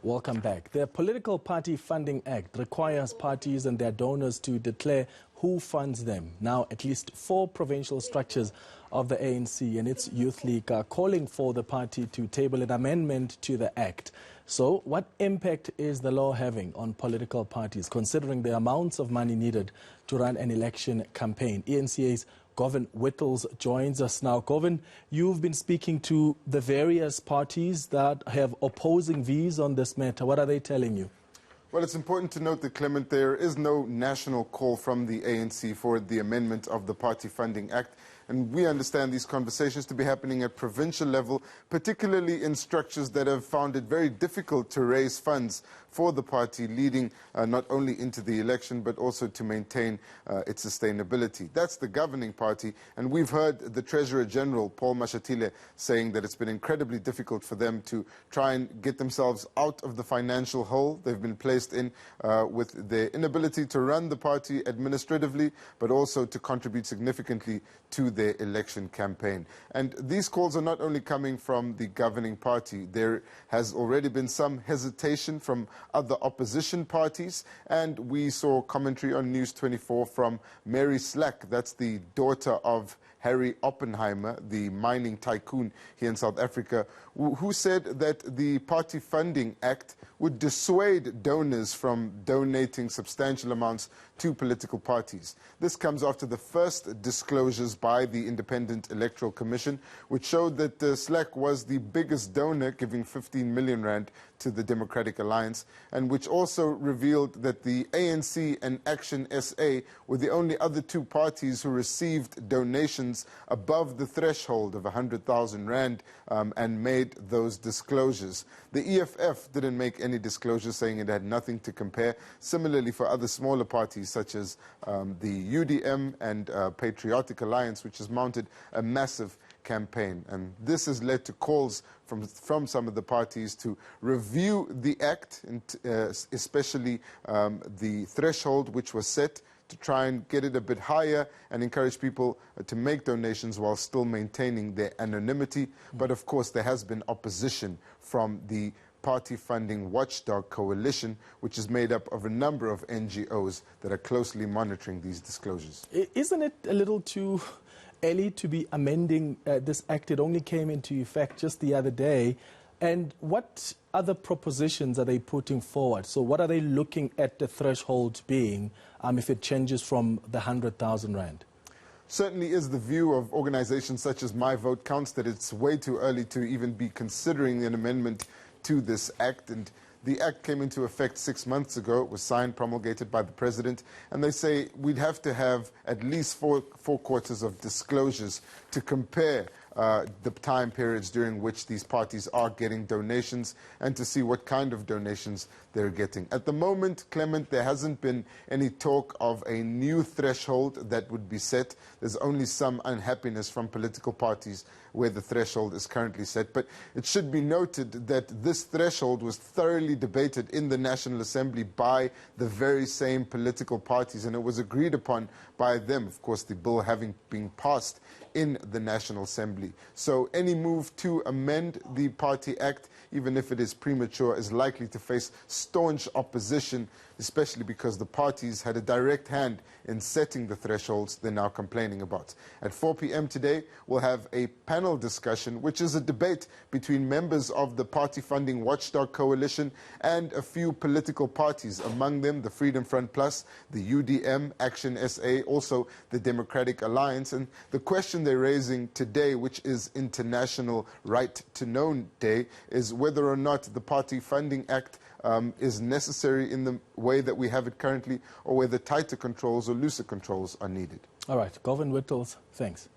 Welcome back. The Political Party Funding Act requires parties and their donors to declare who funds them. Now, at least 4 provincial structures of the ANC and its youth league are calling for the party to table an amendment to the act. So, what impact is the law having on political parties, considering the amounts of money needed to run an election campaign? eNCA's Govan Whittles joins us now. Govan, you've been speaking to the various parties that have opposing views on this matter. What are they telling you? Well, it's important to note that, Clement, there is no national call from the ANC for the amendment of the Party Funding Act. And we understand these conversations to be happening at provincial level, particularly in structures that have found it very difficult to raise funds for the party, leading not only into the election, but also to maintain its sustainability. That's the governing party. And we've heard the Treasurer General, Paul Mashatile, saying that it's been incredibly difficult for them to try and get themselves out of the financial hole they've been placed in with their inability to run the party administratively, but also to contribute significantly to their election campaign. And these calls are not only coming from the governing party. There has already been some hesitation from other opposition parties, and we saw commentary on News 24 from Mary Slack. That's the daughter of Harry Oppenheimer, the mining tycoon here in South Africa, who said that the Party Funding Act would dissuade donors from donating substantial amounts to political parties. This comes after the first disclosures by the Independent Electoral Commission, which showed that Slack was the biggest donor, giving 15 million rand to the Democratic Alliance, and which also revealed that the ANC and Action SA were the only other 2 parties who received donations above the threshold of 100,000 rand and made those disclosures. The EFF didn't make any disclosures, saying it had nothing to compare. Similarly, for other smaller parties such as the UDM and Patriotic Alliance, which has mounted a massive campaign. And this has led to calls from some of the parties to review the act, and especially the threshold which was set, to try and get it a bit higher and encourage people to make donations while still maintaining their anonymity. But of course, there has been opposition from the Party Funding Watchdog Coalition, which is made up of a number of NGOs that are closely monitoring these disclosures. Isn't it a little too early to be amending this act? It only came into effect just the other day. And what other propositions are they putting forward? So what are they looking at the threshold being if it changes from the 100,000 rand? Certainly is the view of organizations such as My Vote Counts that it's way too early to even be considering an amendment to this act. And the act came into effect 6 months ago. It was signed, promulgated by the president. And they say we'd have to have at least four quarters of disclosures to compare the time periods during which these parties are getting donations and to see what kind of donations they're getting. At the moment, Clement, there hasn't been any talk of a new threshold that would be set. There's only some unhappiness from political parties where the threshold is currently set. But it should be noted that this threshold was thoroughly debated in the National Assembly by the very same political parties, and it was agreed upon by them, of course, the bill having been passed in the National Assembly. So any move to amend the Party Act, even if it is premature, is likely to face staunch opposition, especially because the parties had a direct hand in setting the thresholds they're now complaining about. At 4 p.m. today, we'll have a panel discussion, which is a debate between members of the Party Funding Watchdog Coalition and a few political parties, among them the Freedom Front Plus, the UDM, Action SA, also the Democratic Alliance. And the question they're raising today, which is International Right to Know Day, is whether or not the Party Funding Act is necessary in the way that we have it currently, or whether tighter controls or looser controls are needed. All right, Govan Whittles, thanks.